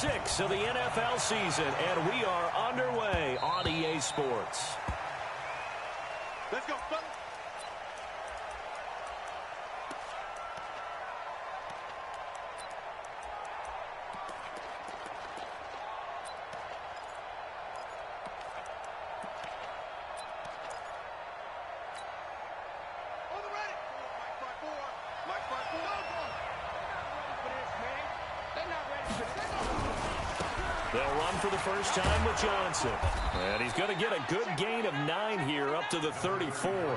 6 of the NFL season, and we are underway on EA Sports. Let's go, fellas. They'll run for the first time with Johnson. And he's going to get a good gain of 9 here up to the 34. Well,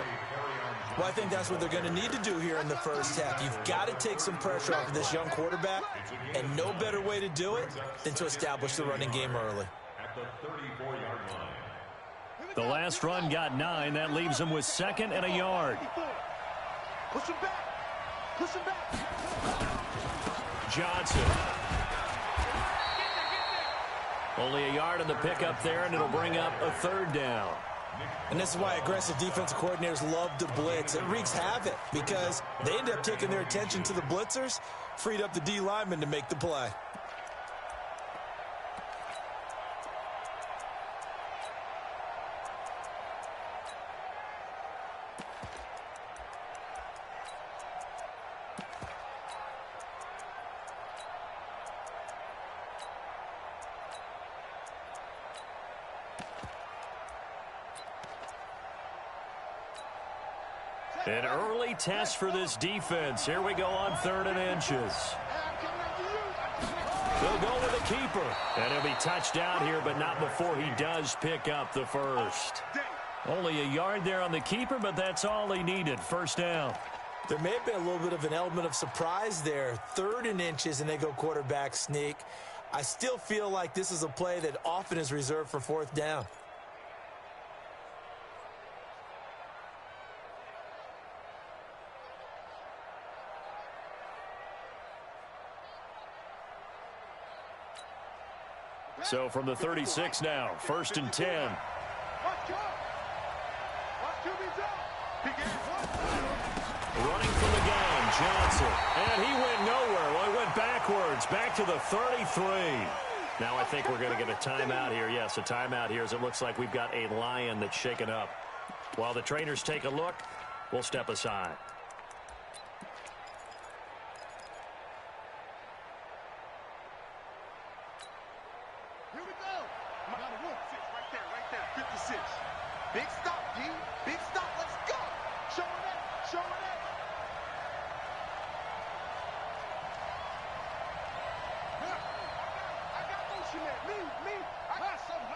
I think that's what they're going to need to do here in the first half. You've got to take some pressure off of this young quarterback, and no better way to do it than to establish the running game early. The last run got 9. That leaves him with 2nd and a yard. Push him back. Push him back. Johnson. Only a yard on the pickup there, and it'll bring up a 3rd down. And this is why aggressive defensive coordinators love to blitz. It wreaks havoc because they end up taking their attention to the blitzers, freed up the D lineman to make the play. An early test for this defense. Here we go on 3rd and inches. They'll go with a keeper. And he'll be touched down here, but not before he does pick up the first. Only a yard there on the keeper, but that's all he needed. First down. There may have been a little bit of an element of surprise there. 3rd and inches, and they go quarterback sneak. I still feel like this is a play that often is reserved for 4th down. So from the 36 now, 1st and 10. Running from the gun, Johnson. And he went nowhere. Well, he went backwards, back to the 33. Now I think we're going to get a timeout here. Yes, a timeout here as it looks like we've got a lion that's shaken up. While the trainers take a look, we'll step aside. Big stop, D. Big stop. Let's go. Show it up. Show it up. I got motion there. Me. I got something.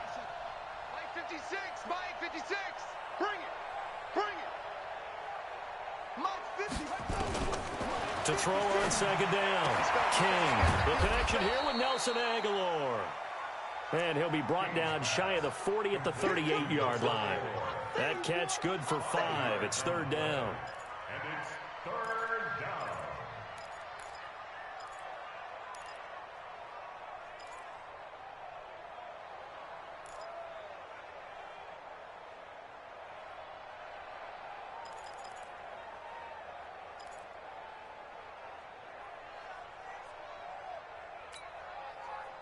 Mike 56. Mike 56. Bring it. Bring it. Mike 50. To throw on 2nd down. King. The connection here with Nelson Agholor. And he'll be brought down shy of the 40 at the 38-yard line. That catch good for 5. It's 3rd down. And it's 3rd down.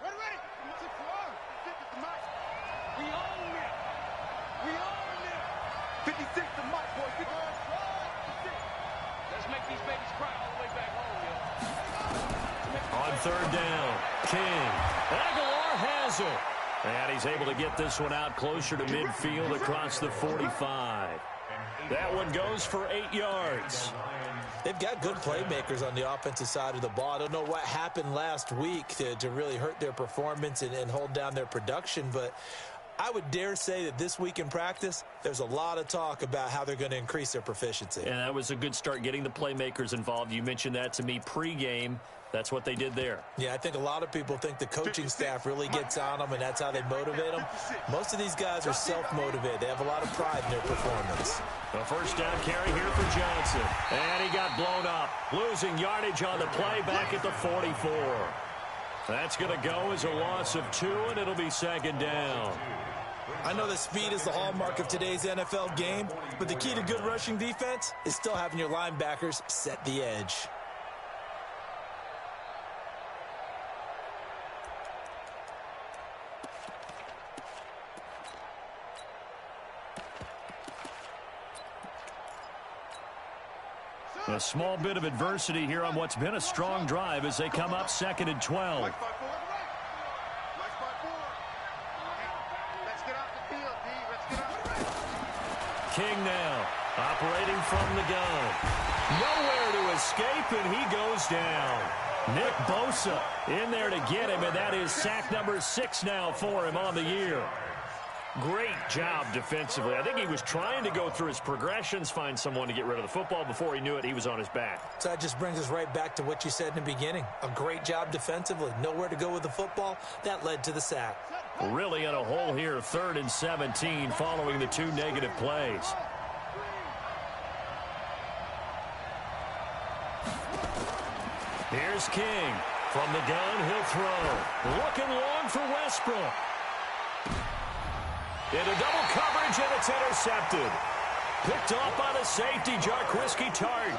Ready. 56 to Mike, boy. Let's make these babies cry all the way back home, yo. On 3rd down, King. Agholor has it. And he's able to get this one out closer to midfield across the 45. That one goes for 8 yards. They've got good playmakers on the offensive side of the ball. I don't know what happened last week to really hurt their performance and hold down their production, but I would dare say that this week in practice, there's a lot of talk about how they're going to increase their proficiency. And that was a good start, getting the playmakers involved. You mentioned that to me pregame. That's what they did there. Yeah, I think a lot of people think the coaching staff really gets on them, and that's how they motivate them. Most of these guys are self-motivated. They have a lot of pride in their performance. A first down carry here for Johnson. And he got blown up, losing yardage on the play back at the 44. That's going to go as a loss of 2, and it'll be 2nd down. I know that speed is the hallmark of today's NFL game, but the key to good rushing defense is still having your linebackers set the edge. A small bit of adversity here on what's been a strong drive as they come up 2nd and 12. Let's get off the field, D. Let's get off the field. King now operating from the gun. Nowhere to escape, and he goes down. Nick Bosa in there to get him, and that is sack number 6 now for him on the year. Great job defensively. I think he was trying to go through his progressions, find someone to get rid of the football. Before he knew it, he was on his back. So that just brings us right back to what you said in the beginning. A great job defensively. Nowhere to go with the football. That led to the sack. Really in a hole here, 3rd and 17 following the 2 negative plays. Here's King. From the gun, he'll throw. Looking long for Westbrook. Into double coverage, and it's intercepted. Picked off by the safety, Jarquiski Tart.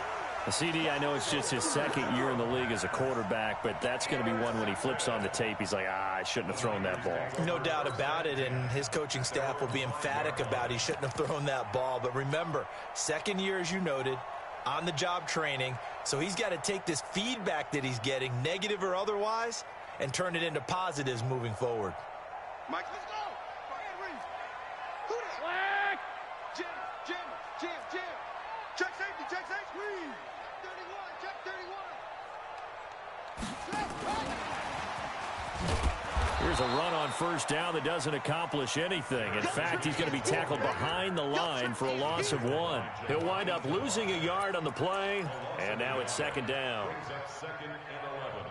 The CD, I know it's just his 2nd year in the league as a quarterback, but that's going to be one when he flips on the tape. He's like, I shouldn't have thrown that ball. No doubt about it, and his coaching staff will be emphatic about he shouldn't have thrown that ball. But remember, 2nd year, as you noted, on-the-job training, so he's got to take this feedback that he's getting, negative or otherwise, and turn it into positives moving forward. Mike, let's go. Who that? Jim. Check safety. 31, check 31. Here's a run on 1st down that doesn't accomplish anything. In fact, he's going to be tackled behind the line for a loss of 1. He'll wind up losing a yard on the play, and now it's 2nd down. Brings up 2nd and 11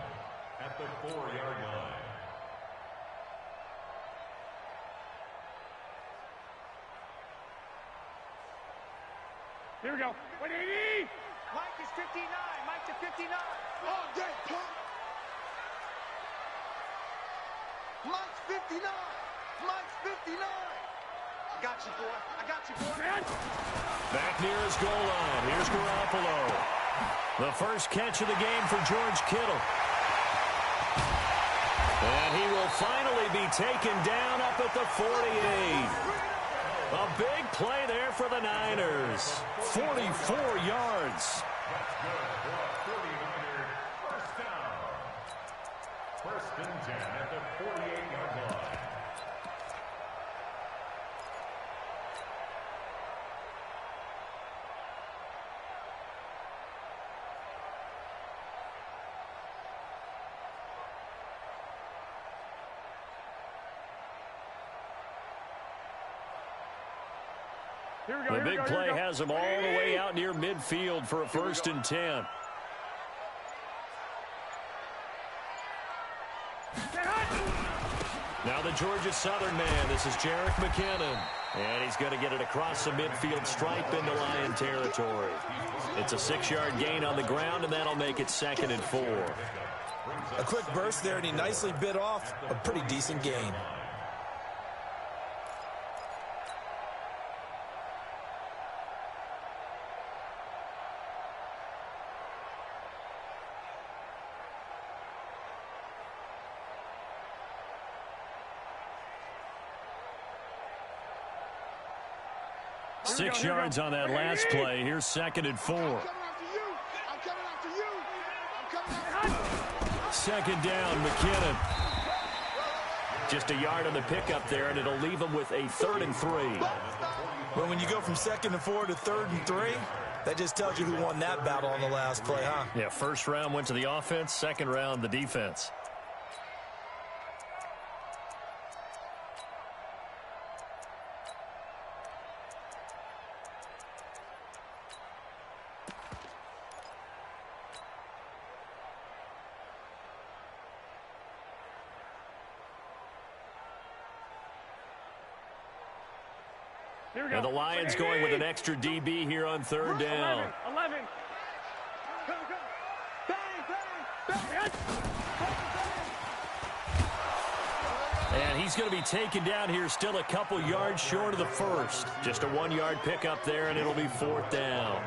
at the 4-yard line. Here we go. 180. Mike is 59. Mike to 59. All day, pump. Mike's 59. Mike's 59. I got you, boy. Back near his goal line. Here's Garoppolo. The first catch of the game for George Kittle. And he will finally be taken down up at the 48. A big play there for the Niners. 44 yards. That's good for a 49er first down. 1st and 10 at the 48-yard line. The big play has him all the way out near midfield for a 1st and 10. Now the Georgia Southern man. This is Jerick McKinnon. And he's going to get it across the midfield stripe into Lion territory. It's a 6-yard gain on the ground, and that'll make it 2nd and 4. A quick burst there, and he nicely bit off a pretty decent gain. Six yards on that last play. Here's 2nd and 4. I'm coming after you. 2nd down, McKinnon. Just a yard on the pickup there, and it'll leave him with a 3rd and 3. Well, when you go from 2nd and 4 to 3rd and 3, that just tells you who won that battle on the last play, huh? Yeah, 1st round went to the offense, 2nd round the defense. And the Lions going with an extra DB here on 3rd down. 11. And he's going to be taken down here still a couple yards short of the 1st. Just a 1-yard pickup there, and it'll be 4th down.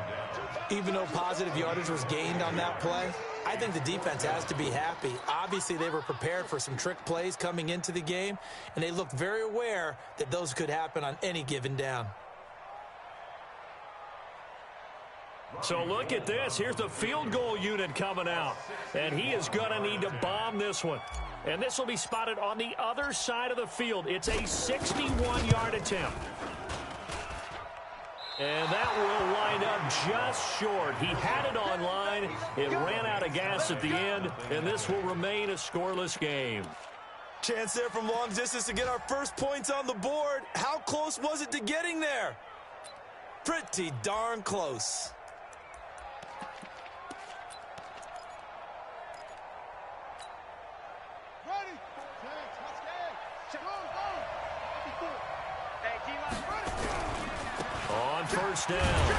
Even though positive yardage was gained on that play, I think the defense has to be happy. Obviously, they were prepared for some trick plays coming into the game, and they looked very aware that those could happen on any given down. So look at this. Here's the field goal unit coming out. And he is going to need to bomb this one. And this will be spotted on the other side of the field. It's a 61-yard attempt. And that will wind up just short. He had it on line. It ran out of gas at the end. And this will remain a scoreless game. Chance there from long distance to get our first points on the board. How close was it to getting there? Pretty darn close. On first down,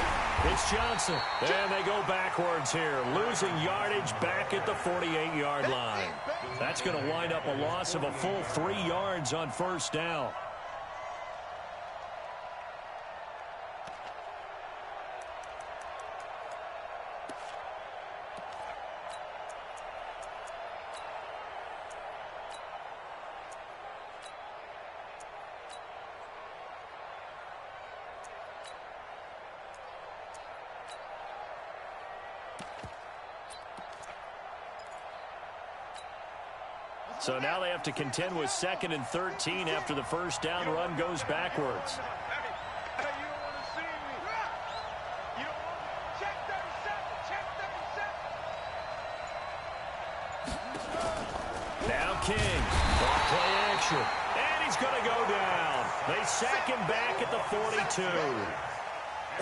it's Johnson. And they go backwards here, losing yardage back at the 48-yard line. That's going to wind up a loss of a full 3 yards on first down. So now they have to contend with 2nd and 13 after the first down run goes backwards. Now King, off play action, and he's going to go down. They sack him back at the 42.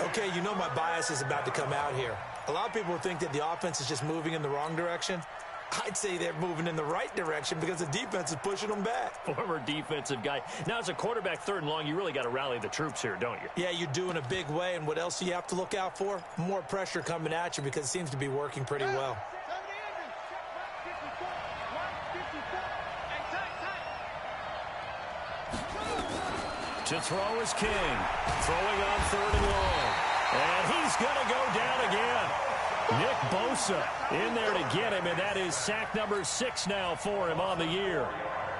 Okay, you know my bias is about to come out here. A lot of people think that the offense is just moving in the wrong direction. I'd say they're moving in the right direction because the defense is pushing them back. Former defensive guy. Now, as a quarterback 3rd and long, you really got to rally the troops here, don't you? Yeah, you do in a big way. And what else do you have to look out for? More pressure coming at you because it seems to be working pretty well. To throw is King. Throwing on 3rd and long. And he's going to go down again. Nick Bosa in there to get him, and that is sack number 6 now for him on the year.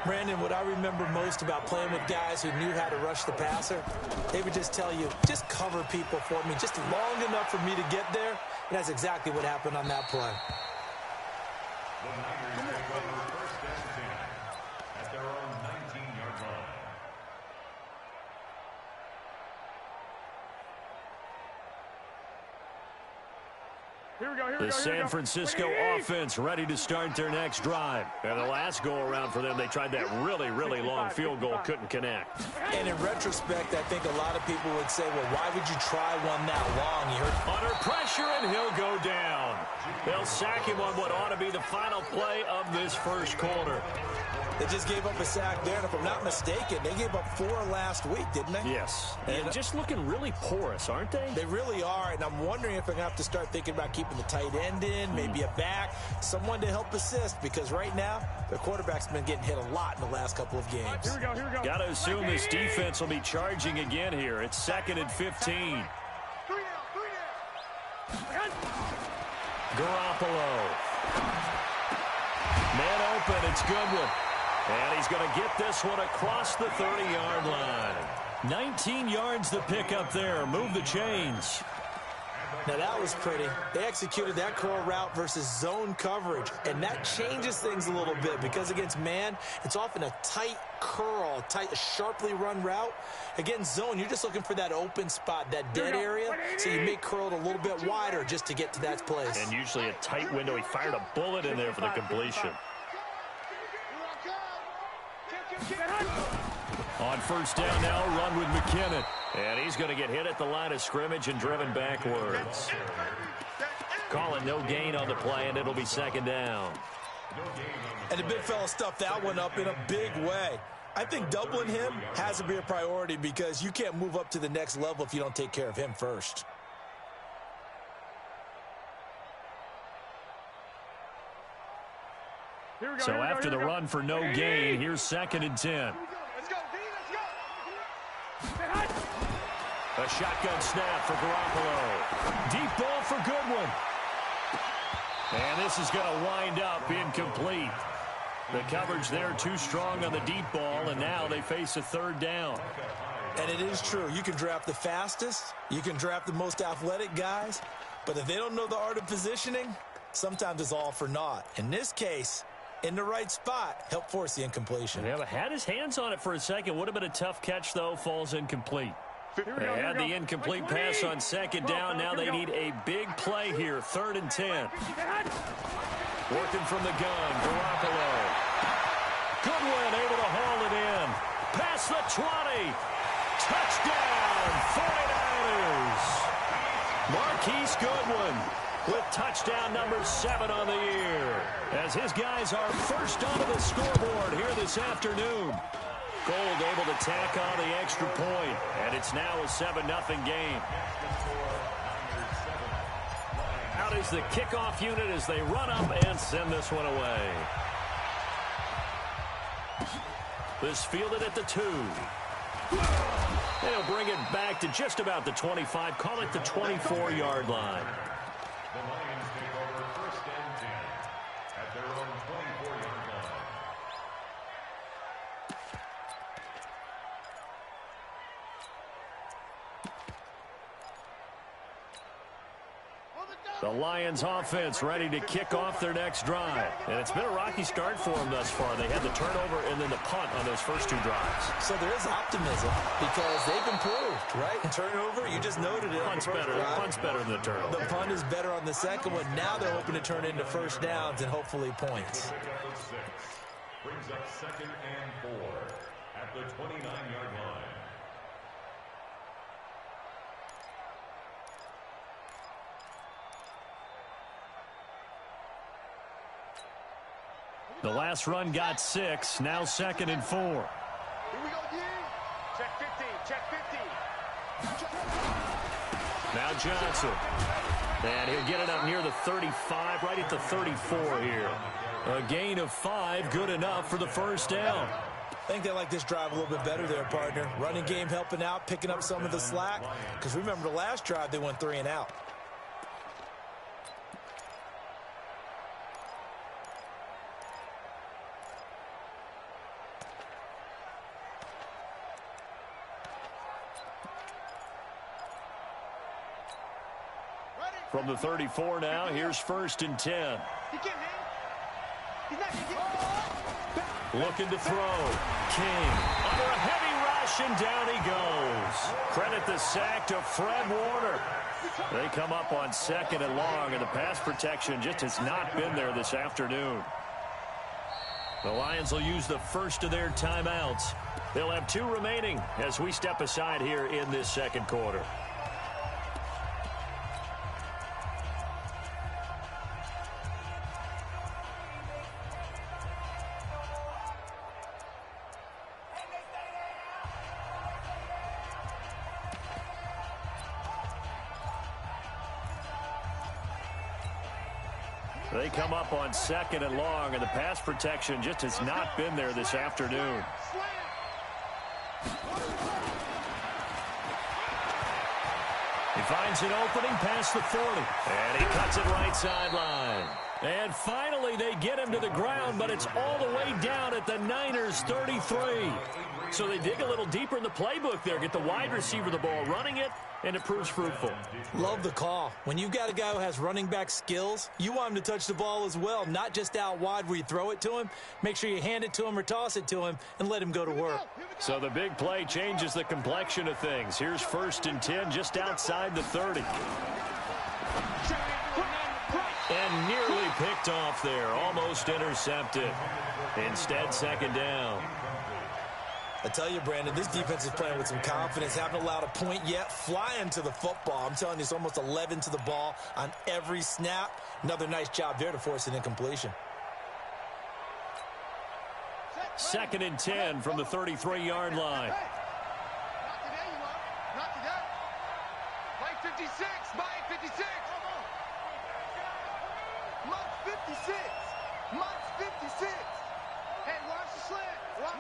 Brandon, what I remember most about playing with guys who knew how to rush the passer, they would just tell you, just cover people for me, just long enough for me to get there. And that's exactly what happened on that play. The Niners take over 1st and 10 at their own 19-yard line. The San Francisco offense ready to start their next drive. And the last go-around for them, they tried that really, really long field goal, couldn't connect. And in retrospect, I think a lot of people would say, well, why would you try one that long? You heard under pressure, and he'll go down. They'll sack him on what ought to be the final play of this first quarter. They just gave up a sack there, and if I'm not mistaken, they gave up 4 last week, didn't they? Yes. And just looking really porous, aren't they? They really are, and I'm wondering if they're going to have to start thinking about keeping the tight end in, maybe a back, someone to help assist, because right now, their quarterback's been getting hit a lot in the last couple of games. Here we go, here we go. Got to assume this defense will be charging again here. It's 2nd and 15. Garoppolo. Man open, it's Goodwin. And he's going to get this one across the 30-yard line. 19 yards the pickup there. Move the chains. Now, that was pretty. They executed that curl route versus zone coverage, and that changes things a little bit because against man, it's often a tight curl, tight, sharply run route. Against zone, you're just looking for that open spot, that dead area, so you may curl it a little bit wider just to get to that place. And usually a tight window. He fired a bullet in there for the completion. On first down now, run with McKinnon. And he's going to get hit at the line of scrimmage and driven backwards. Call it no gain on the play, and it'll be 2nd down. And the big fella stuffed that one up in a big way. I think doubling him has to be a priority because you can't move up to the next level if you don't take care of him first. So after the run for no gain, here's 2nd and 10. Let's go, D, let's go. A shotgun snap for Garoppolo. Deep ball for Goodwin. And this is going to wind up incomplete. The coverage there too strong on the deep ball, and now they face a 3rd down. And it is true. You can draft the fastest. You can draft the most athletic guys. But if they don't know the art of positioning, sometimes it's all for naught. In this case, in the right spot, help force the incompletion. Yeah, but had his hands on it for a second. Would have been a tough catch, though. Falls incomplete. They had the incomplete pass on second down. Now they need a big play here. 3rd and 10. Working from the gun, Garoppolo. Goodwin able to haul it in. Past the 20. Touchdown, 49ers. Marquise Goodwin with touchdown number 7 on the year, as his guys are first onto the scoreboard here this afternoon. Gold able to tack on the extra point, and it's now a 7-0 game. Out is the kickoff unit as they run up and send this one away. This fielded at the 2. They'll bring it back to just about the 25. Call it the 24-yard line. The Lions take over 1st and 10 at their own 24-yard line. The Lions offense ready to kick off their next drive. And it's been a rocky start for them thus far. They had the turnover and then the punt on those first 2 drives. So there is optimism because they've improved, right? Turnover, you just noted it. Punt's better than the turnover. The punt is better on the second one. Now they're hoping to turn into first downs and hopefully points. Brings up 2nd and 4 at the 29-yard line. The last run got 6. Now 2nd and 4. Here we go, D. Check 50. Check 50. Now Johnson. And he'll get it up near the 35, right at the 34 here. A gain of 5, good enough for the first down. I think they like this drive a little bit better there, partner. Running game helping out, picking up some of the slack. Because remember, the last drive, they went 3 and out. From the 34 now, here's 1st and 10. He can't hang. He's not going to get. Looking to throw. King under a heavy rush, and down he goes. Credit the sack to Fred Warner. They come up on 2nd and long, and the pass protection just has not been there this afternoon. The Lions will use the first of their timeouts. They'll have 2 remaining as we step aside here in this second quarter. They come up on 2nd and long, and the pass protection just has not been there this afternoon. He finds an opening past the 40, and he cuts it right sideline. And finally, they get him to the ground, but it's all the way down at the Niners' 33. So they dig a little deeper in the playbook there, get the wide receiver the ball, running it, and it proves fruitful. Love the call. When you've got a guy who has running back skills, you want him to touch the ball as well, not just out wide where you throw it to him. Make sure you hand it to him or toss it to him and let him go to work. So the big play changes the complexion of things. Here's 1st and 10 just outside the 30. And nearly picked off there, almost intercepted. Instead, 2nd down. I tell you, Brandon, this defense is playing with some confidence. Haven't allowed a point yet. Flying to the football. I'm telling you, it's almost 11 to the ball on every snap. Another nice job there to force an incompletion. 2nd and 10 from the 33-yard line. Not today, you are. Not today. Mike 56. Mike 56. Mike 56. Mike 56. Hey, watch the slant. Watch.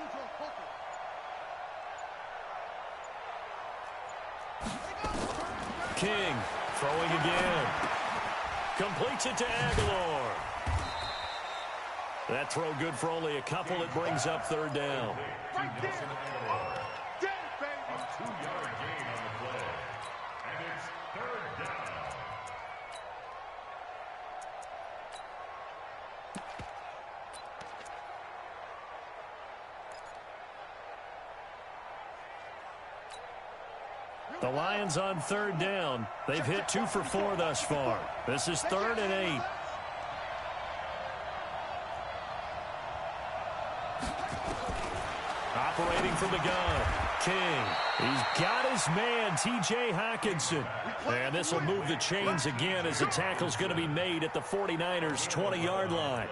King throwing again. Completes it to Aguilar. That throw good for only a couple. It brings up 3rd down. Right there. Dead, baby. A 2-yard gain on the play. And it's 3rd down. The Lions on third down. They've hit 2 for 4 thus far. This is 3rd and 8. Operating from the gun, King. He's got his man, T.J. Hockenson. And this will move the chains again as the tackle's going to be made at the 49ers' 20-yard line.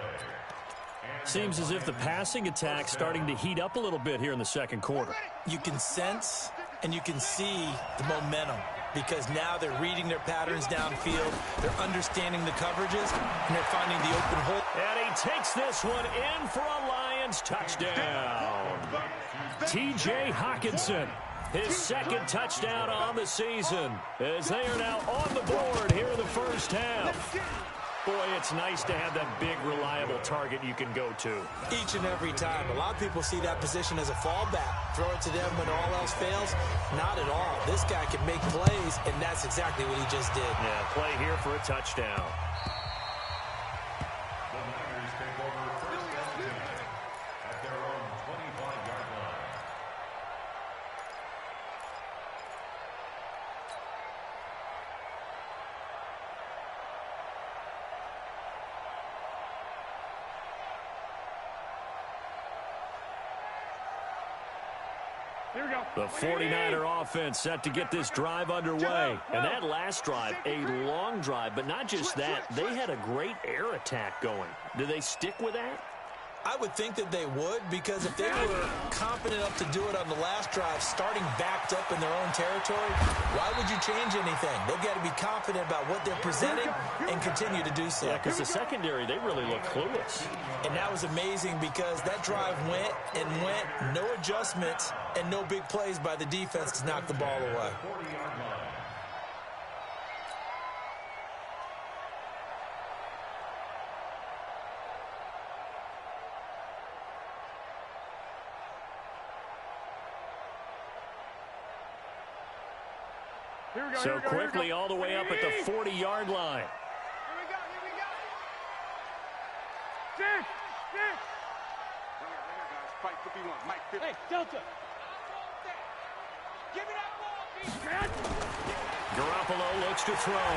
Seems as if the passing attack's starting to heat up a little bit here in the second quarter. You can sense and you can see the momentum because now they're reading their patterns downfield, they're understanding the coverages, and they're finding the open hole. And he takes this one in for a Lions touchdown. T.J. Hockenson, his second touchdown on the season, as they are now on the board here in the first half. Boy, it's nice to have that big, reliable target you can go to. Each and every time. A lot of people see that position as a fallback. Throw it to them when all else fails. Not at all. This guy can make plays, and that's exactly what he just did. Yeah, play here for a touchdown. The Niners take over first and 10 at their own 25-yard line. Here we go. The 49er offense set to get this drive underway. And that last drive, a long drive, but not just that. They had a great air attack going. Do they stick with that? I would think that they would, because if they were confident enough to do it on the last drive, starting backed up in their own territory, why would you change anything? They've got to be confident about what they're presenting and continue to do so. Yeah, because the secondary, they really look clueless. And that was amazing because that drive went and went, no adjustments, and no big plays by the defense to knock the ball away. 40-yard line. Here we go. So quickly all the way up at the 40-yard line. Here we go. Here we go. Six. Hang on, guys. Fight 51. Mike 50. Hey, Delta. Give me that ball, Pete. Garoppolo looks to throw.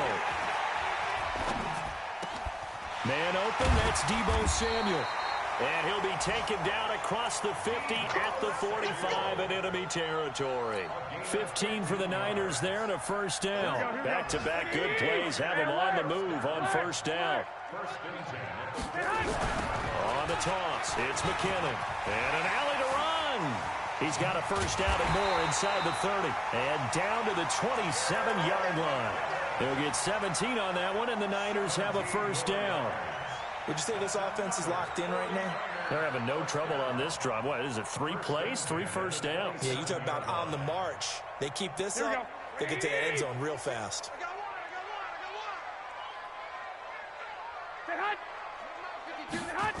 Man open, that's Deebo Samuel. And he'll be taken down across the 50 at the 45 in enemy territory. 15 for the Niners there and a first down. Back-to-back good plays have them on the move on first down. On the toss, it's McKinnon. And an alley to run. He's got a first down and more inside the 30. And down to the 27-yard line. They'll get 17 on that one, and the Niners have a first down. Would you say this offense is locked in right now? They're having no trouble on this drive. What, is it 3 plays, 3 first downs? Yeah, you talk about on the march. They keep this up, they get to the end zone real fast. I got one. Say hut.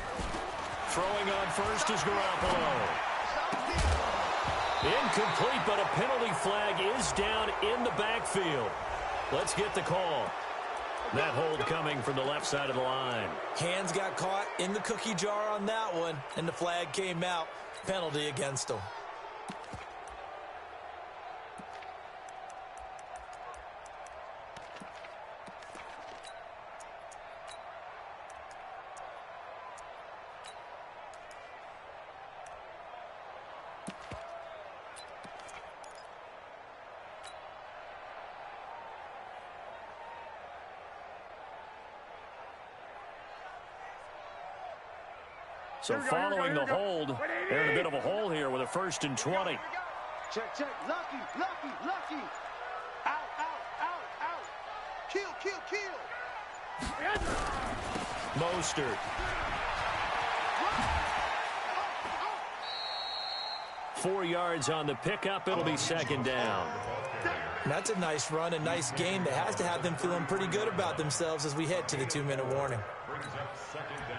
Throwing on first is Garoppolo. Incomplete, but a penalty flag is down in the backfield. Let's get the call. That hold coming from the left side of the line. Hands got caught in the cookie jar on that one, and the flag came out. Penalty against them. So following the hold, they're in a bit of a hole here with a 1st and 20. Check. Lucky. Out. Kill. Mostert. 4 yards on the pickup. It'll be 2nd down. And that's a nice run, a nice game that has to have them feeling pretty good about themselves as we head to the 2-minute warning. Brings up 2nd down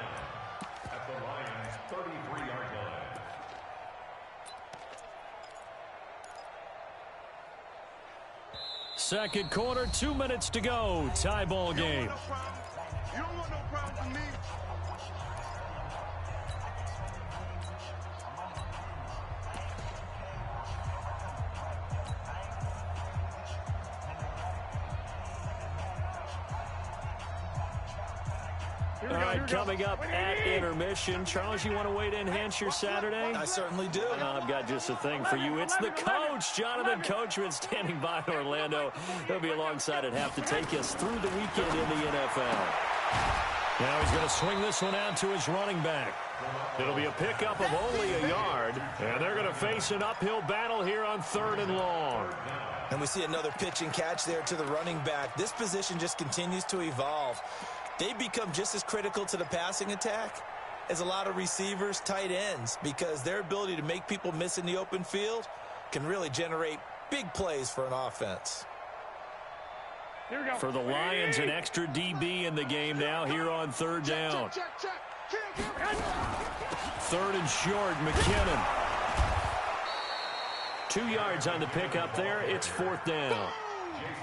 at the Lions' 33-yard line. Second quarter, 2 minutes to go. Tie ball game. You don't want no problem from me. All right, coming up at intermission. Charles, you want to wait to enhance your Saturday? I certainly do. I've got just a thing for you. It's the coach, Jonathan Coachman, standing by in Orlando. He'll be alongside at half to take us through the weekend in the NFL. Now he's going to swing this one out to his running back. It'll be a pickup of only a yard, and they're going to face an uphill battle here on 3rd and long. And we see another pitch and catch there to the running back. This position just continues to evolve. They become just as critical to the passing attack as a lot of receivers, tight ends, because their ability to make people miss in the open field can really generate big plays for an offense. For the Lions, an extra DB in the game now here on 3rd down. 3rd and short, McKinnon. 2 yards on the pickup there. It's 4th down.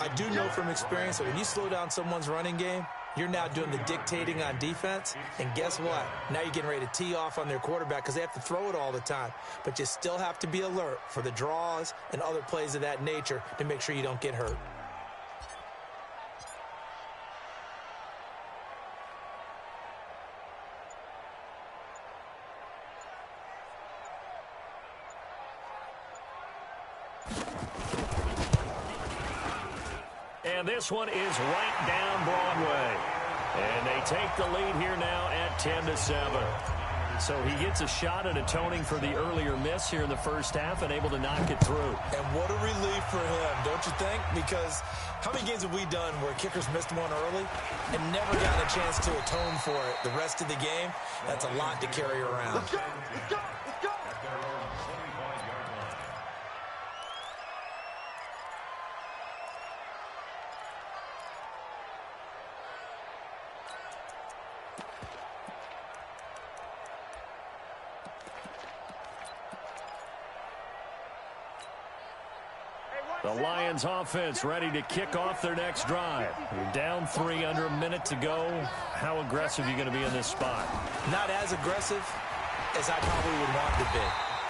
I do know from experience that when you slow down someone's running game, you're now doing the dictating on defense, and guess what? Now you're getting ready to tee off on their quarterback because they have to throw it all the time. But you still have to be alert for the draws and other plays of that nature to make sure you don't get hurt. And this one is right down Broadway. And they take the lead here now at 10-7. So he gets a shot at atoning for the earlier miss here in the first half and able to knock it through. And what a relief for him, don't you think? Because how many games have we done where kickers missed one early and never got a chance to atone for it the rest of the game? That's a lot to carry around. Let's go! Let's go! Let's go! The Lions offense ready to kick off their next drive. You're down 3, under a minute to go. How aggressive are you going to be in this spot? Not as aggressive as I probably would want to be.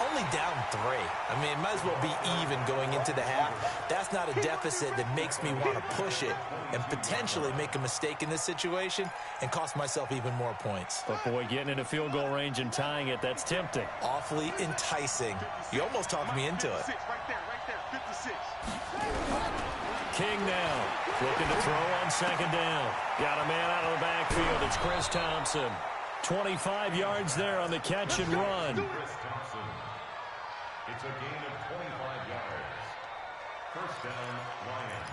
Only down 3. I mean, it might as well be even going into the half. That's not a deficit that makes me want to push it and potentially make a mistake in this situation and cost myself even more points. But, boy, getting into field goal range and tying it, that's tempting. Awfully enticing. You almost talked me into it. Right there, 56. King now looking to throw on 2nd down. Got a man out of the backfield. It's Chris Thompson. 25 yards there on the catch and run. Chris Thompson. It's a gain of 25 yards. 1st down, Lions.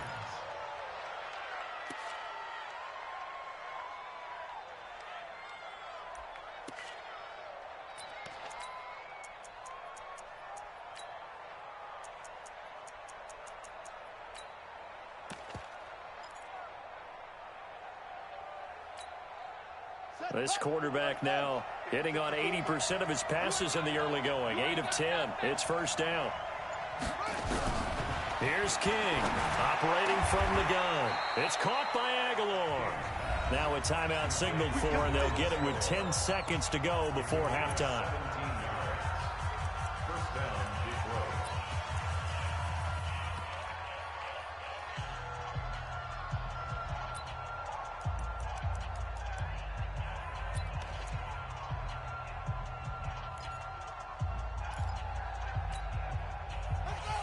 This quarterback now hitting on 80% of his passes in the early going. 8 of 10. It's 1st down. Here's King operating from the gun. It's caught by Aguilar. Now a timeout signaled for, and they'll get it with 10 seconds to go before halftime. 1st down, Detroit.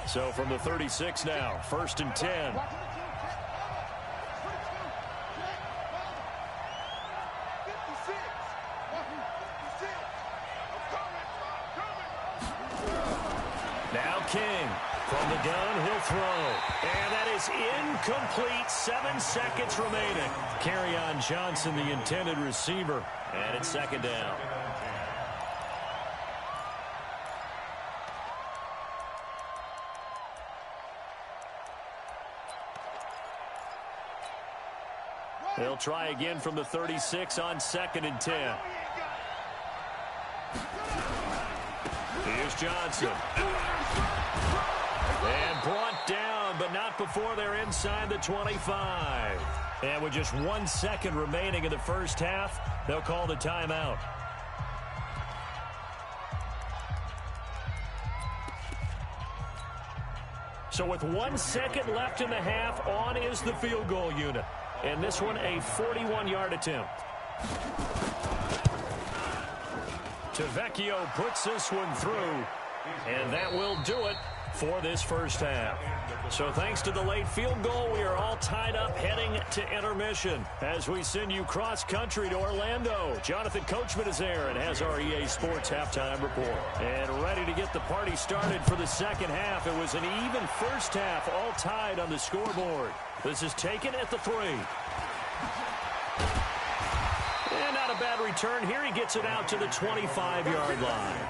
So from the 36 now, 1st and 10. Now King from the gun, he'll throw. And that is incomplete. 7 seconds remaining. Kerryon Johnson, the intended receiver. And it's 2nd down. They'll try again from the 36 on 2nd and 10. Here's Johnson. And brought down, but not before they're inside the 25. And with just 1 second remaining in the first half, they'll call the timeout. So with 1 second left in the half, on is the field goal unit. And this one, a 41-yard attempt. Tavecchio puts this one through, and that will do it for this first half. So thanks to the late field goal, we are all tied up heading to intermission as we send you cross-country to Orlando. Jonathan Coachman is there and has our EA Sports halftime report. And ready to get the party started for the second half. It was an even first half, all tied on the scoreboard. This is taken at the 3. And not a bad return here. He gets it out to the 25-yard line.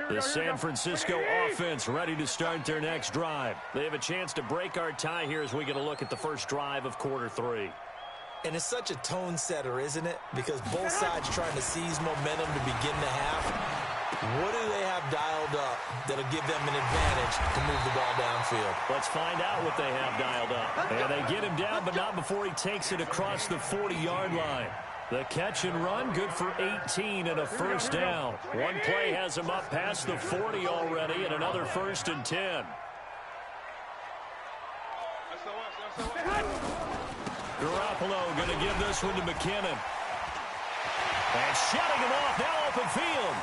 The San Francisco offense ready to start their next drive. They have a chance to break our tie here as we get a look at the first drive of quarter 3. And it's such a tone setter, isn't it? Because both sides trying to seize momentum to begin the half. What do they have dialed up that'll give them an advantage to move the ball downfield? Let's find out what they have dialed up. And they get him down, but not before he takes it across the 40-yard line. The catch and run, good for 18 and a first down. One play has him up past the 40 already, and another 1st and 10. Garoppolo going to give this one to McKinnon. And shutting him off, now open field.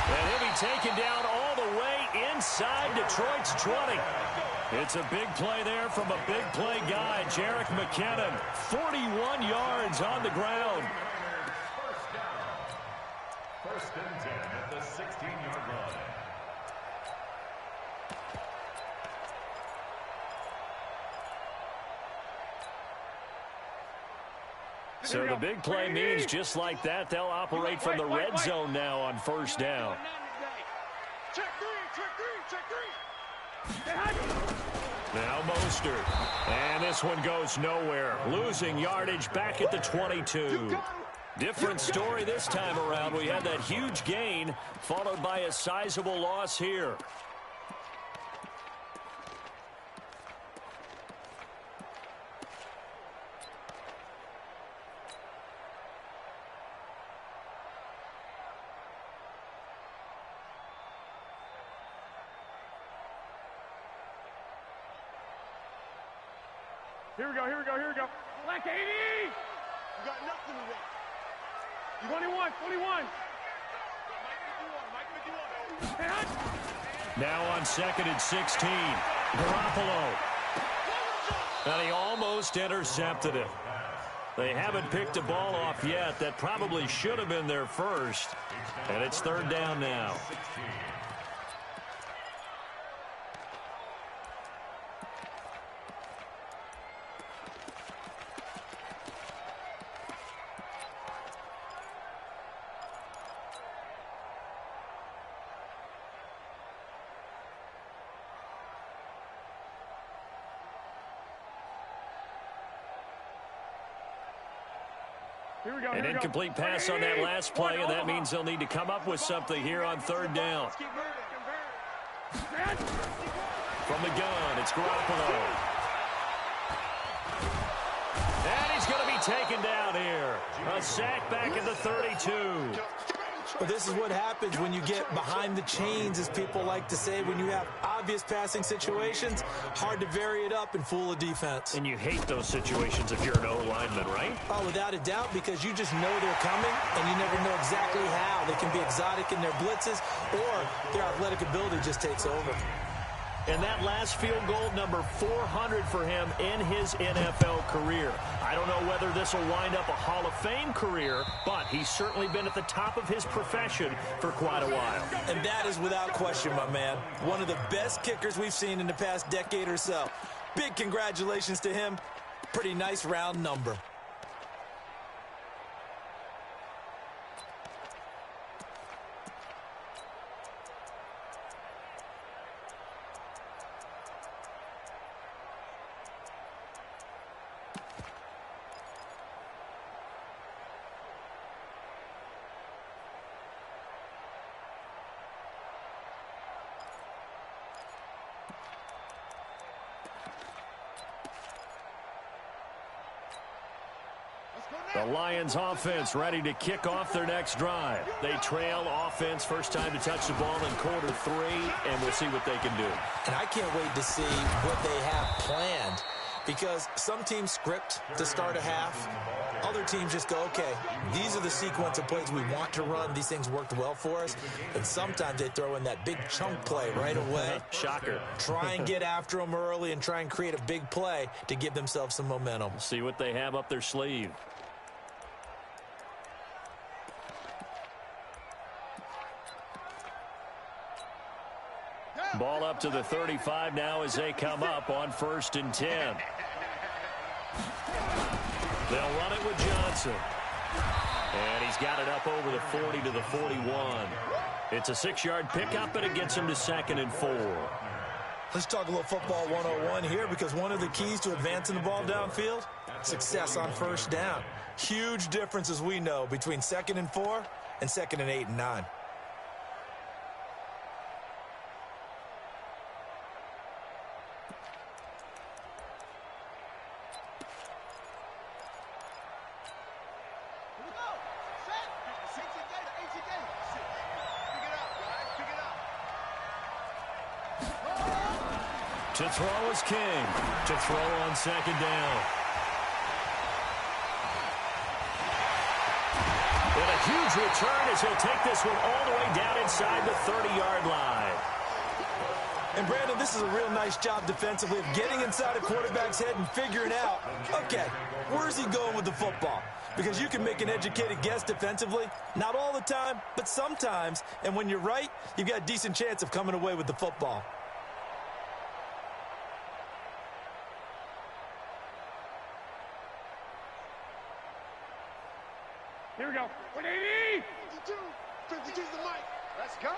And he'll be taken down all the way inside Detroit's 20. It's a big play there from a big play guy, Jerick McKinnon. 41 yards on the ground. First and 10 at the 16-yard line. So the big play means just like that, they'll operate from the red zone now on first down. Check three. Now Mostert. And this one goes nowhere. Losing yardage back at the 22. Different story this time around. We had that huge gain followed by a sizable loss here. Here we go. Black 80! You got nothing today. 21. Now on 2nd and 16. Garoppolo. And he almost intercepted it. They haven't picked a ball off yet. That probably should have been their first. And it's 3rd down now. An incomplete pass on that last play, and that means they'll need to come up with something here on 3rd down. From the gun, it's Garoppolo. And he's going to be taken down here. A sack back at the 32. Well, this is what happens when you get behind the chains, as people like to say. When you have obvious passing situations, hard to vary it up and fool a defense. And you hate those situations if you're an O-lineman, right? Oh, without a doubt, because you just know they're coming, and you never know exactly how. They can be exotic in their blitzes, or their athletic ability just takes over. And that last field goal, number 400 for him in his NFL career. I don't know whether this will wind up a Hall of Fame career, but he's certainly been at the top of his profession for quite a while. And that is without question, my man. One of the best kickers we've seen in the past decade or so. Big congratulations to him. Pretty nice round number. The Lions offense ready to kick off their next drive. They trail offense, first time to touch the ball in quarter 3, and we'll see what they can do. And I can't wait to see what they have planned, because some teams script to start a half. Other teams just go, okay, these are the sequence of plays we want to run. These things worked well for us. And sometimes they throw in that big chunk play right away. Shocker. Try and get after them early and try and create a big play to give themselves some momentum. See what they have up their sleeve. Ball up to the 35 now as they come up on 1st and 10. They'll run it with Johnson. And he's got it up over the 40 to the 41. It's a 6-yard pickup, and it gets him to 2nd and 4. Let's talk a little football 101 here, because one of the keys to advancing the ball downfield, success on 1st down. Huge difference, as we know, between 2nd and 4 and 2nd and 8 and 9. To throw is King. To throw on 2nd down. And a huge return as he'll take this one all the way down inside the 30-yard line. And, Brandon, this is a real nice job defensively of getting inside a quarterback's head and figuring out, okay, where's he going with the football? Because you can make an educated guess defensively. Not all the time, but sometimes. And when you're right, you've got a decent chance of coming away with the football. Here we go. 180! 52 the mic. Let's go.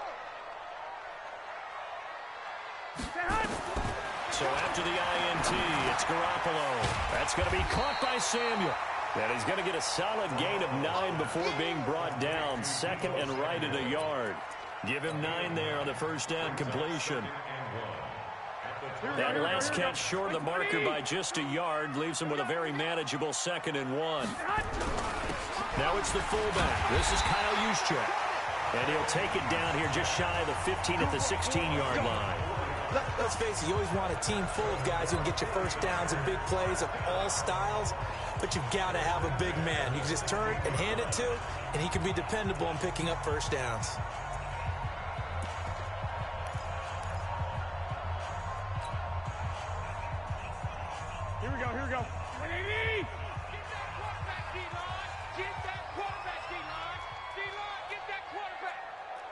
So after the INT, it's Garoppolo. That's going to be caught by Samuel. And he's going to get a solid gain of 9 before being brought down. 2nd and right at a yard. Give him 9 there on the 1st down completion. That last catch short of the marker by just a yard leaves him with a very manageable 2nd and 1. Now it's the fullback. This is Kyle Juszczyk. And he'll take it down here just shy of the 15 at the 16-yard line. Let's face it, you always want a team full of guys who can get you 1st downs and big plays of all styles, but you've got to have a big man you can just turn and hand it to, and he can be dependable in picking up 1st downs. Here we go, here we go. 180! Get that quarterback, D-line. Get that quarterback, D-line. D-line, get that quarterback.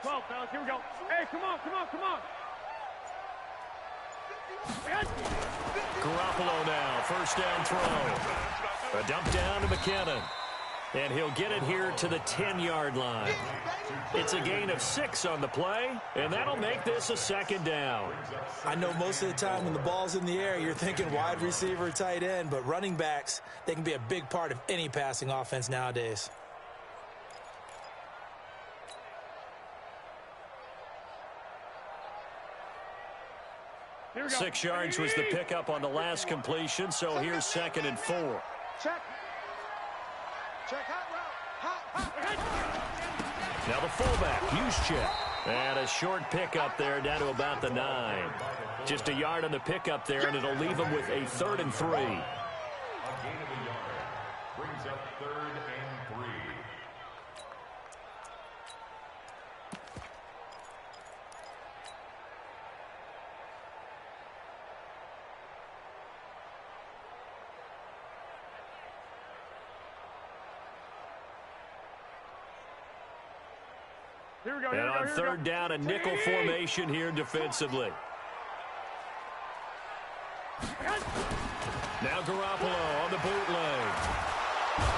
12, fellas, here we go. Hey, come on, come on, come on. Garoppolo now, 1st down throw. A dump down to McKinnon. And he'll get it here to the 10-yard line. It's a gain of 6 on the play, and that'll make this a 2nd down. I know most of the time when the ball's in the air, you're thinking wide receiver, tight end, but running backs, they can be a big part of any passing offense nowadays. Here we go. 6 yards was the pickup on the last completion, so here's 2nd and 4. Check. Check hot route. Hot. Now the fullback, Juszczyk. And a short pickup there down to about the 9. Just a yard on the pickup there, and it'll leave him with a 3rd and 3. A gain of a yard. Brings up 3rd and 3. Here we go, And here we go, on here we 3rd go. down, a nickel formation here defensively. Now Garoppolo on the bootleg.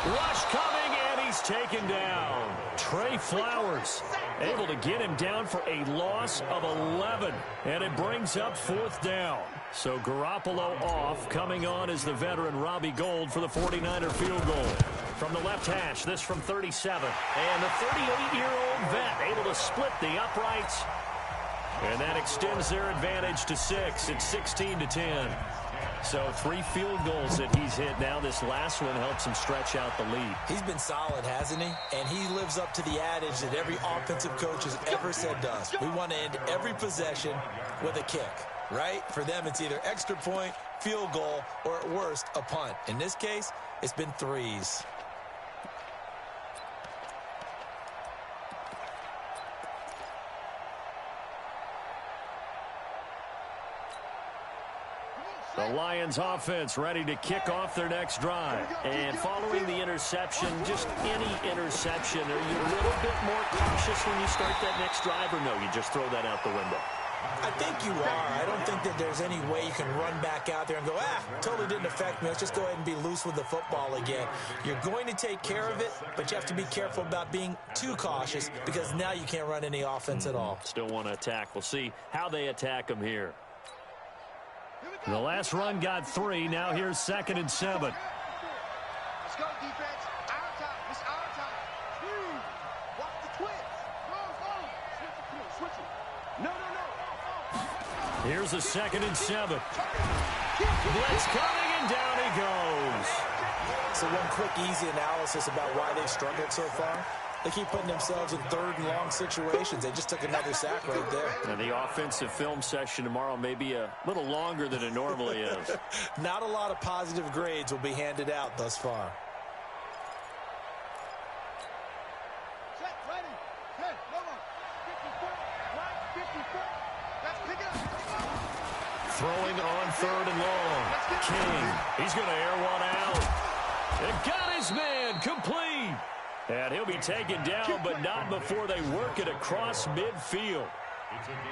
Rush coming, and he's taken down. Trey Flowers able to get him down for a loss of 11. And it brings up 4th down. So Garoppolo off. Coming on is the veteran Robbie Gould for the 49er field goal. From the left hash, this from 37. And the 38-year-old vet able to split the uprights. And that extends their advantage to 6. It's 16-10. So 3 field goals that he's hit now. This last one helps him stretch out the lead. He's been solid, hasn't he? And he lives up to the adage that every offensive coach has ever said to us. We want to end every possession with a kick, right? For them, it's either extra point, field goal, or at worst, a punt. In this case, it's been 3s. The Lions offense ready to kick off their next drive. And following the interception, just any interception, are you a little bit more cautious when you start that next drive, or no, you just throw that out the window? I think you are. I don't think that there's any way you can run back out there and go, totally didn't affect me. Let's just go ahead and be loose with the football again. You're going to take care of it, but you have to be careful about being too cautious because now you can't run any offense at all. Still want to attack. We'll see how they attack them here. The last run got 3. Now here's 2nd and 7. Let's go, defense. Our time. It's our time. Watch the twist. Switch it. No. Here's a 2nd and 7. Blitz coming, and down he goes. So one quick, easy analysis about why they've struggled so far. They keep putting themselves in 3rd and long situations. They just took another sack right there. Now the offensive film session tomorrow may be a little longer than it normally is. Not a lot of positive grades will be handed out thus far. Set, ready. Hey, no more. 54. Right, 54. Let's pick it up. Throwing on 3rd and long. King, he's going to air one out. It got his man complete. And he'll be taken down, but not before they work it across midfield.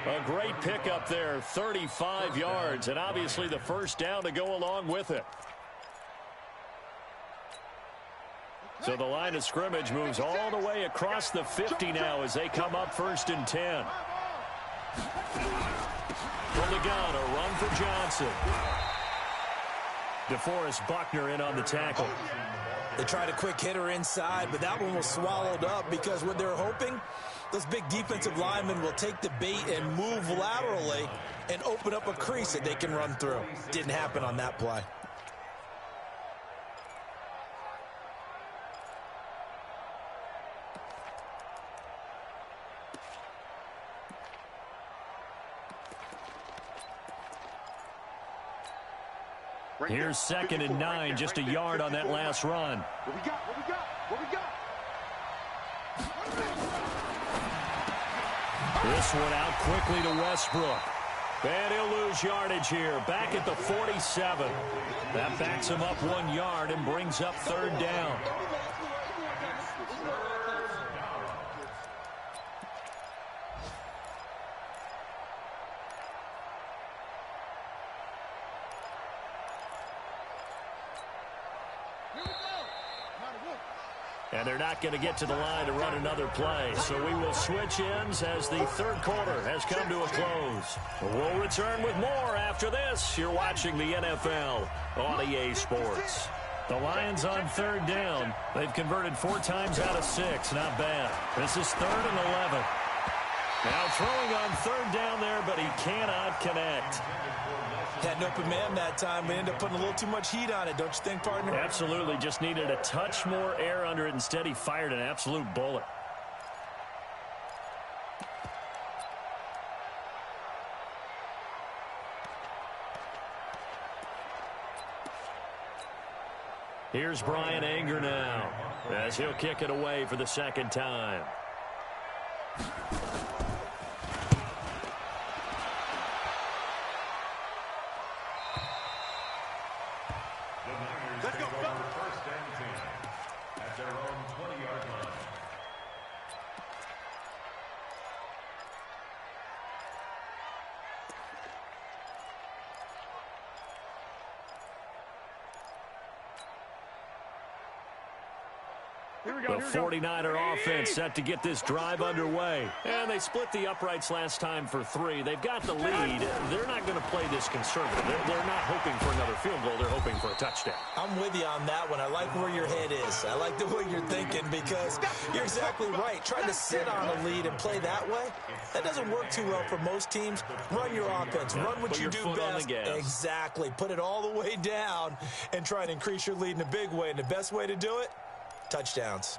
A great pickup there, 35 yards, and obviously the first down to go along with it. So the line of scrimmage moves all the way across the 50 now as they come up 1st and 10. From the gun, a run for Johnson. DeForest Buckner in on the tackle. They tried a quick hitter inside, but that one was swallowed up because what they're hoping, those big defensive linemen will take the bait and move laterally and open up a crease that they can run through. Didn't happen on that play. Here's 2nd and 9, just a yard on that last run. What we got? This one out quickly to Westbrook. And he'll lose yardage here, back at the 47. That backs him up 1 yard and brings up 3rd down. And they're not going to get to the line to run another play. So we will switch ends as the 3rd quarter has come to a close. We'll return with more after this. You're watching the NFL on EA Sports. The Lions on 3rd down. They've converted 4 times out of 6. Not bad. This is 3rd and 11. Now throwing on 3rd down there, but he cannot connect. Had an open man that time, but ended up putting a little too much heat on it, don't you think, partner? Absolutely. Just needed a touch more air under it. Instead, he fired an absolute bullet. Here's Brian Anger now as he'll kick it away for the 2nd time. Let's go. 1st and 10 at their own 20-yard line. The 49er offense set to get this drive underway. And they split the uprights last time for 3. They've got the lead. They're not going to play this conservative. They're not hoping for another field goal. They're hoping for a touchdown. I'm with you on that one. I like where your head is. I like the way you're thinking because you're exactly right. Trying to sit on a lead and play that way, that doesn't work too well for most teams. Run your offense. Run what you do best. Exactly. Put it all the way down and try and increase your lead in a big way. And the best way to do it, touchdowns.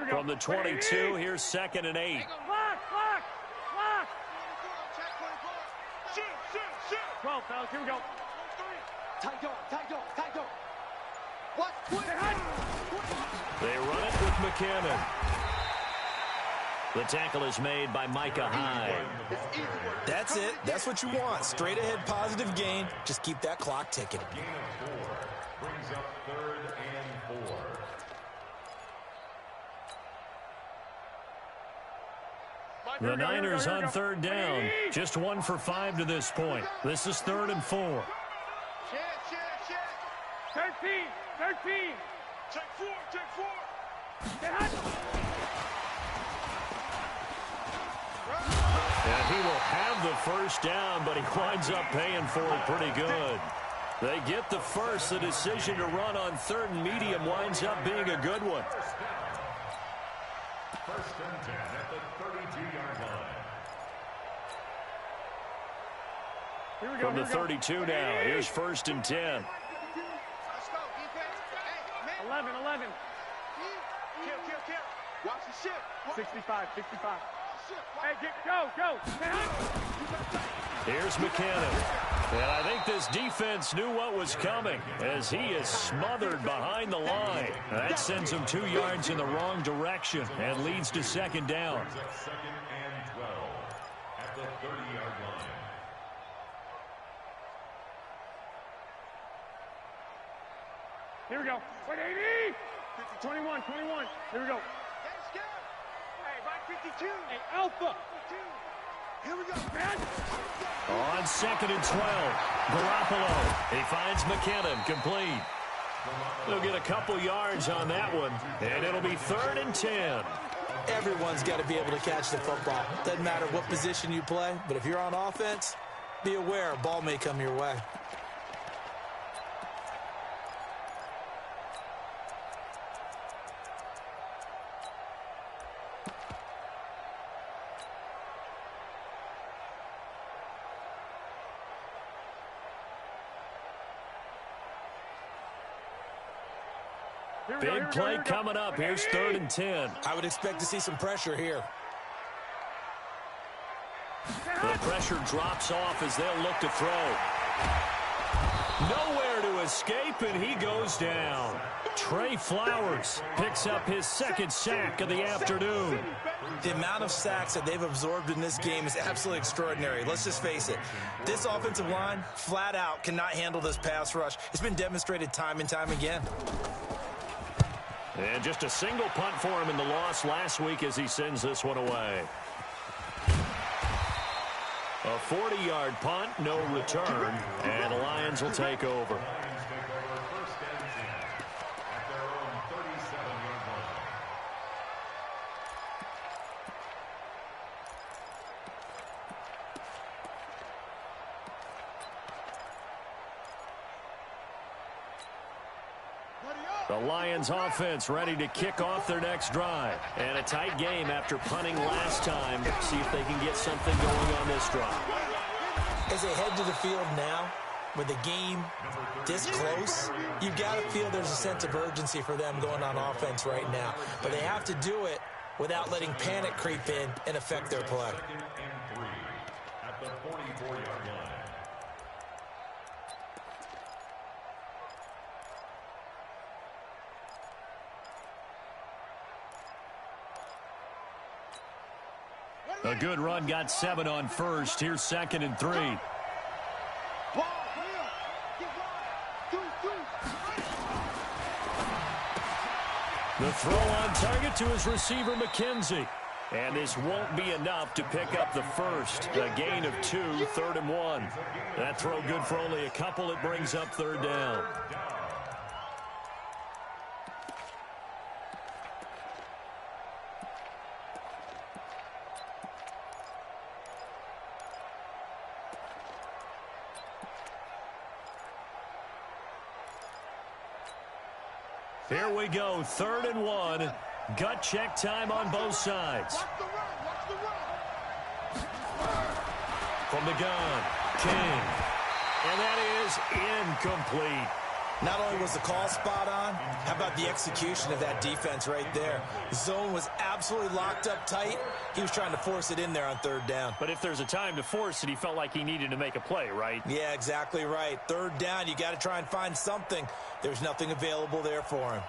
From the 22, here's 2nd and 8. Lock! 12, fellas, here we go. Tight go. What? They run it with McKinnon. The tackle is made by Micah Hyde. That's it. That's what you want. Straight ahead positive gain. Just keep that clock ticking. Gain of 4 brings up 3rd and 4. The Niners on 3rd down. Just 1 for 5 to this point. This is 3rd and 4. Check. 13. Check 4. And he will have the first down, but he winds up paying for it pretty good. They get the first. The decision to run on 3rd and medium winds up being a good one. First and 10 at the 32-yard line. From the 32 now, here's 1st and 10. Let's go, defense. Hey, man. 11. Kill. Watch the ship. 65. Hey, go. Here's McKinnon. And I think this defense knew what was coming as he is smothered behind the line. That sends him 2 yards in the wrong direction and leads to 2nd down. 2nd and 12 at the 30-yard line. Here we go. Wait, 80! 21. Here we go. Hey, right 52. Hey, Alpha! Here we go, man. On 2nd and 12, Garoppolo. He finds McKinnon, complete. They'll get a couple yards on that one, and it'll be 3rd and 10. Everyone's got to be able to catch the football. Doesn't matter what position you play, but if you're on offense, be aware a ball may come your way. Big play coming up. Here's 3rd and 10. I would expect to see some pressure here. The pressure drops off as they'll look to throw. Nowhere to escape, and he goes down. Trey Flowers picks up his 2nd sack of the afternoon. The amount of sacks that they've absorbed in this game is absolutely extraordinary. Let's just face it. This offensive line, flat out, cannot handle this pass rush. It's been demonstrated time and time again. And just a single punt for him in the loss last week as he sends this one away. A 40-yard punt, no return, and the Lions will take over. The Lions offense ready to kick off their next drive. And a tight game after punting last time. See if they can get something going on this drive. As they head to the field now, with the game this close, you've got to feel there's a sense of urgency for them going on offense right now. But they have to do it without letting panic creep in and affect their play. 2nd and 3 at the 44-yard line. A good run got 7 on first. Here's 2nd and 3. The throw on target to his receiver, McKenzie. And this won't be enough to pick up the first. A gain of 2, 3rd and 1. That throw good for only a couple. It brings up 3rd down. Here we go, 3rd and 1. Gut check time on both sides. Watch the run. Watch the run. From the gun, King. And that is incomplete. Not only was the call spot on, how about the execution of that defense right there? The zone was absolutely locked up tight. He was trying to force it in there on 3rd down. But if there's a time to force it, he felt like he needed to make a play, right? Yeah, exactly right. 3rd down, you got to try and find something. There's nothing available there for him.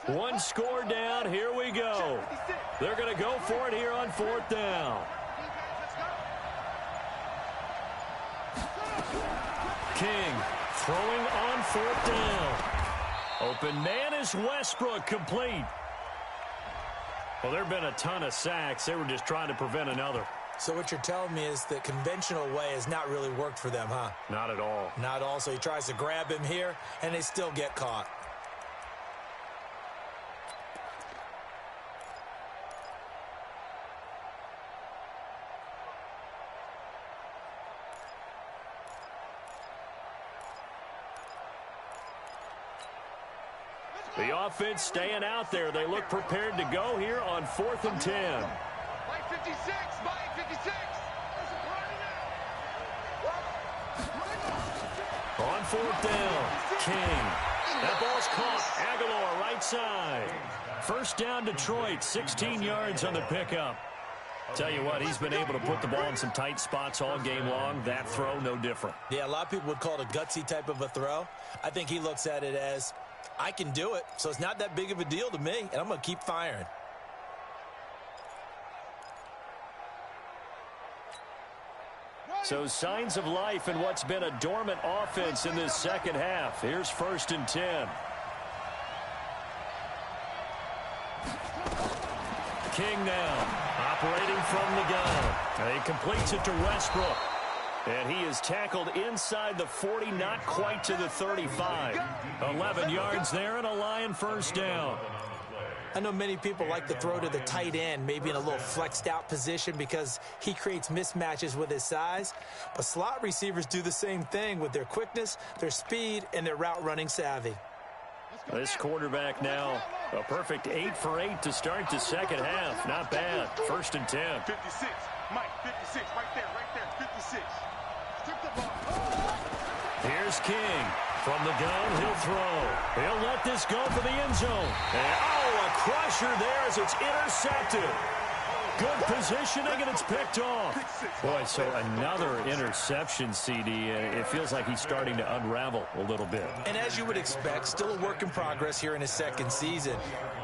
One score down. Here we go. They're going to go for it here on 4th down. King throwing on 4th down. Open man is Westbrook, complete. Well, there have been a ton of sacks. They were just trying to prevent another. So what you're telling me is the conventional way has not really worked for them, huh? Not at all. Not at all. So he tries to grab him here, and they still get caught. The offense staying out there. They look prepared to go here on 4th and 10. Mike 56, Mike 56. On 4th down, King. That ball's caught. Aguilar right side. 1st down Detroit, 16 yards on the pickup. Tell you what, he's been able to put the ball in some tight spots all game long. That throw, no different. Yeah, a lot of people would call it a gutsy type of a throw. I think he looks at it as, I can do it, so it's not that big of a deal to me, and I'm going to keep firing. So signs of life in what's been a dormant offense in this second half. Here's 1st and 10. King now, operating from the gun. And he completes it to Westbrook. And he is tackled inside the 40, not quite to the 35. 11 yards there and a Lion 1st down. I know many people like to throw to the tight end, maybe in a little flexed out position because he creates mismatches with his size. But slot receivers do the same thing with their quickness, their speed, and their route running savvy. This quarterback now, a perfect 8 for 8 to start the second half. Not bad. 1st and 10. 56, Mike 56, right there, 56. Here's King. From the gun, he'll throw. He'll let this go for the end zone. And, oh, a crusher there as it's intercepted. Good positioning, and it's picked off. Boy, so another interception, CD. It feels like he's starting to unravel a little bit. And as you would expect, still a work in progress here in his second season.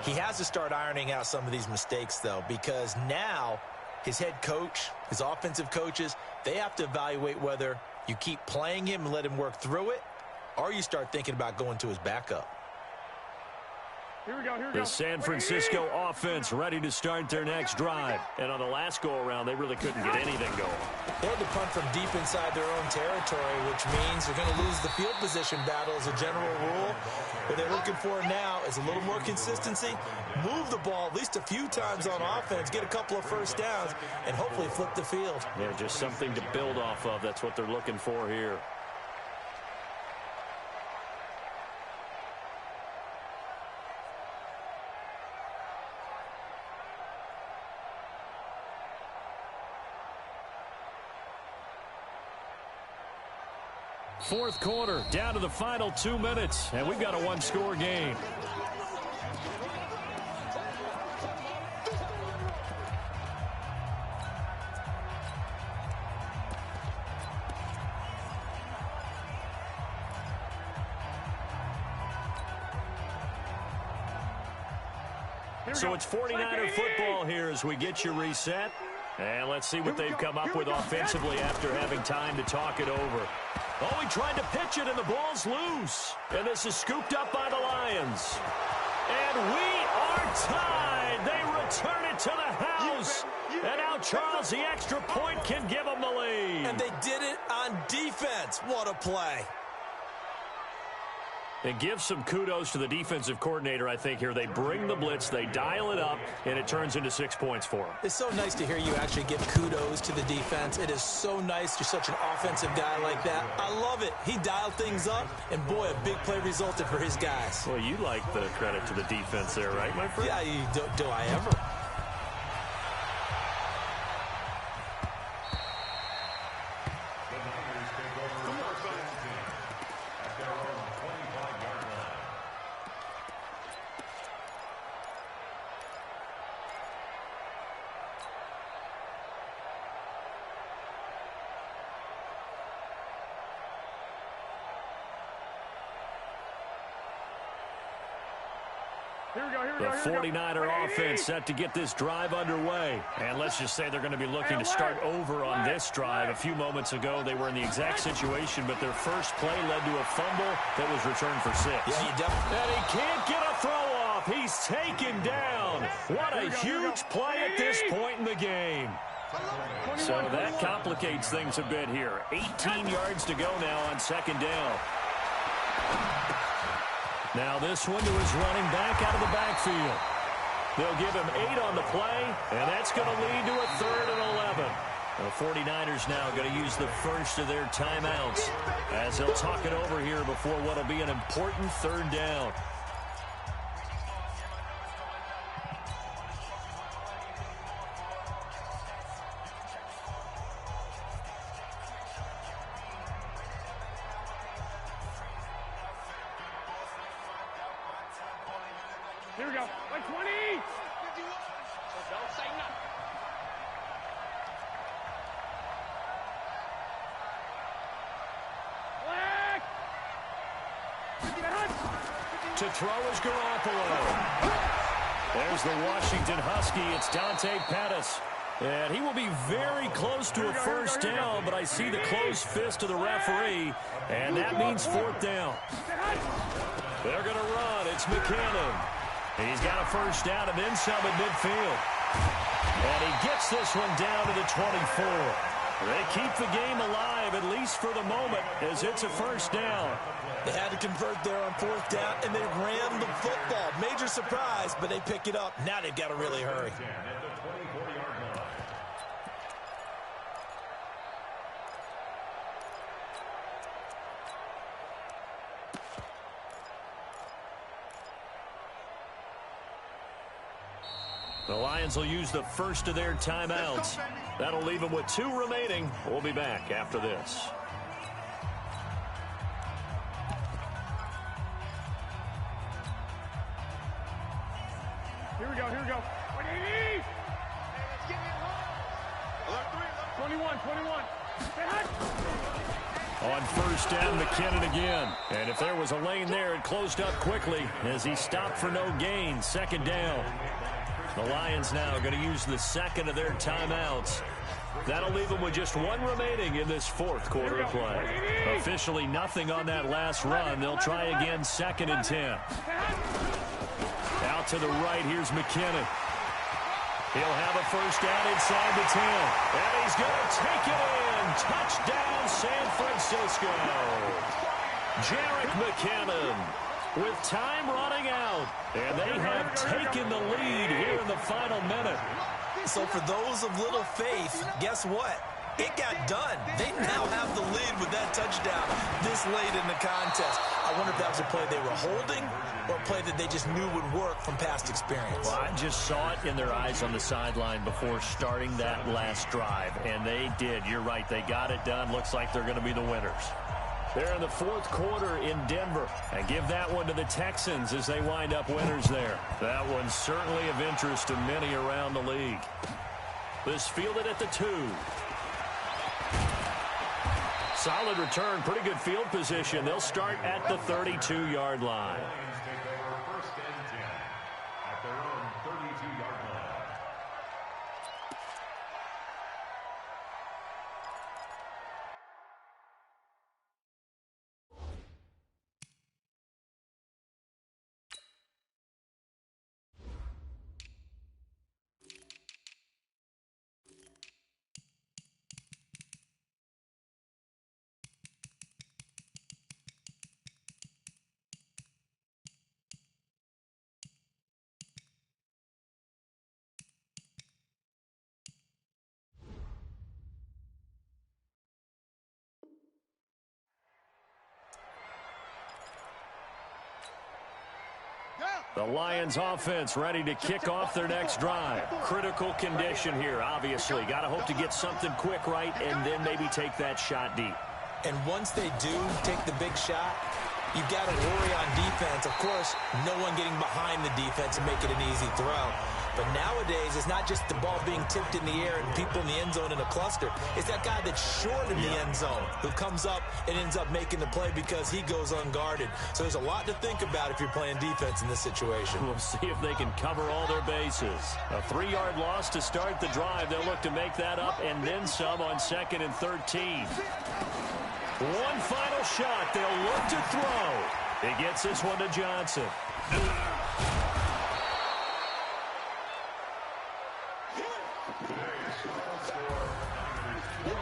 He has to start ironing out some of these mistakes, though, because now his head coach, his offensive coaches, they have to evaluate whether you keep playing him and let him work through it, or you start thinking about going to his backup. Here we go. The San Francisco offense ready to start their next drive. And on the last go-around, they really couldn't get anything going. They had to punt from deep inside their own territory, which means they're going to lose the field position battle as a general rule. What they're looking for now is a little more consistency, move the ball at least a few times on offense, get a couple of 1st downs, and hopefully flip the field. Yeah, just something to build off of. That's what they're looking for here. Fourth quarter, down to the final 2 minutes, and we've got a one-score game. So it's 49er football here as we get you reset. And let's see what they've come up with offensively after having time to talk it over. Oh, he tried to pitch it, and the ball's loose. And this is scooped up by the Lions. And we are tied. They return it to the house. And now Charles, the extra point, can give them the lead. And they did it on defense. What a play. And give some kudos to the defensive coordinator, I think, here. They bring the blitz, they dial it up, and it turns into 6 points for them. It's so nice to hear you actually give kudos to the defense. It is so nice. You're such an offensive guy like that. I love it. He dialed things up, and boy, a big play resulted for his guys. Well, you like the credit to the defense there, right, my friend? Yeah, do I ever? The 49er offense set to get this drive underway. And let's just say they're going to be looking to start over on this drive. A few moments ago, they were in the exact situation, but their first play led to a fumble that was returned for 6. Yeah, and he can't get a throw off. He's taken down. What a huge play at this point in the game. So that complicates things a bit here. 18 yards to go now on second down. Now this one to his running back out of the backfield. They'll give him 8 on the play, and that's going to lead to a 3rd and 11. The 49ers now going to use the first of their timeouts as they'll talk it over here before what will be an important 3rd down. Here we go. Like 20. Don't say nothing. Black. To throw is Garoppolo. There's the Washington Husky. It's Dante Pettis. And he will be very close to a first down, but I see the closed fist of the referee, and that means 4th down. They're going to run. It's McKinnon. He's got a first down and then some at midfield. And he gets this one down to the 24. They keep the game alive, at least for the moment, as it's a first down. They had to convert there on 4th down, and they ran the football. Major surprise, but they pick it up. Now they've got to really hurry. The Lions will use the first of their timeouts. That'll leave them with 2 remaining. We'll be back after this. Here we go. 180. 21. On first down, McKinnon again. And if there was a lane there, it closed up quickly as he stopped for no gain. 2nd down. The Lions now going to use the second of their timeouts. That'll leave them with just 1 remaining in this 4th quarter of play. Officially nothing on that last run. They'll try again 2nd and 10. Out to the right, here's McKinnon. He'll have a first down inside the 10. And he's going to take it in. Touchdown, San Francisco. Jerick McKinnon with time running out. And they have taken the lead here in the final minute. So for those of little faith, guess what? It got done. They now have the lead with that touchdown this late in the contest. I wonder if that was a play they were holding or a play that they just knew would work from past experience. Well, I just saw it in their eyes on the sideline before starting that last drive, and they did. You're right. They got it done. Looks like they're going to be the winners. They're in the 4th quarter in Denver. And give that one to the Texans as they wind up winners there. That one's certainly of interest to many around the league. This fielded at the 2. Solid return, pretty good field position. They'll start at the 32-yard line. Lions take over 1st and 10 at their own The Lions offense ready to kick off their next drive. Critical condition here, obviously. Got to hope to get something quick right and then maybe take that shot deep. And once they do take the big shot, you've got to worry on defense. Of course, no one getting behind the defense and make it an easy throw. But nowadays, it's not just the ball being tipped in the air and people in the end zone in a cluster. It's that guy that's short in the end zone who comes up and ends up making the play because he goes unguarded. So there's a lot to think about if you're playing defense in this situation. We'll see if they can cover all their bases. A 3-yard loss to start the drive. They'll look to make that up and then some on 2nd and 13. One final shot. They'll look to throw. He gets this one to Johnson.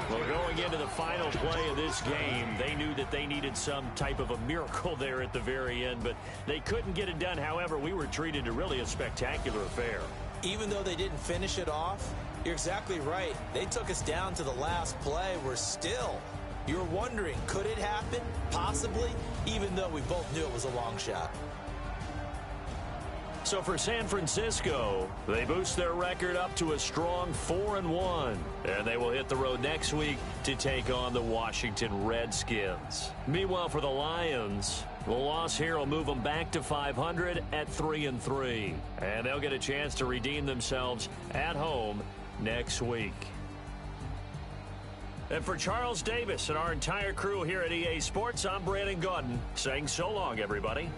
Well, going into the final play of this game, they knew that they needed some type of a miracle there at the very end, but they couldn't get it done. However, we were treated to really a spectacular affair. Even though they didn't finish it off, you're exactly right. They took us down to the last play. We're still, you're wondering, could it happen? Possibly, even though we both knew it was a long shot. So for San Francisco, they boost their record up to a strong 4-1. And they will hit the road next week to take on the Washington Redskins. Meanwhile, for the Lions, the loss here will move them back to 500 at 3-3. And they'll get a chance to redeem themselves at home next week. And for Charles Davis and our entire crew here at EA Sports, I'm Brandon Gaudin saying so long, everybody.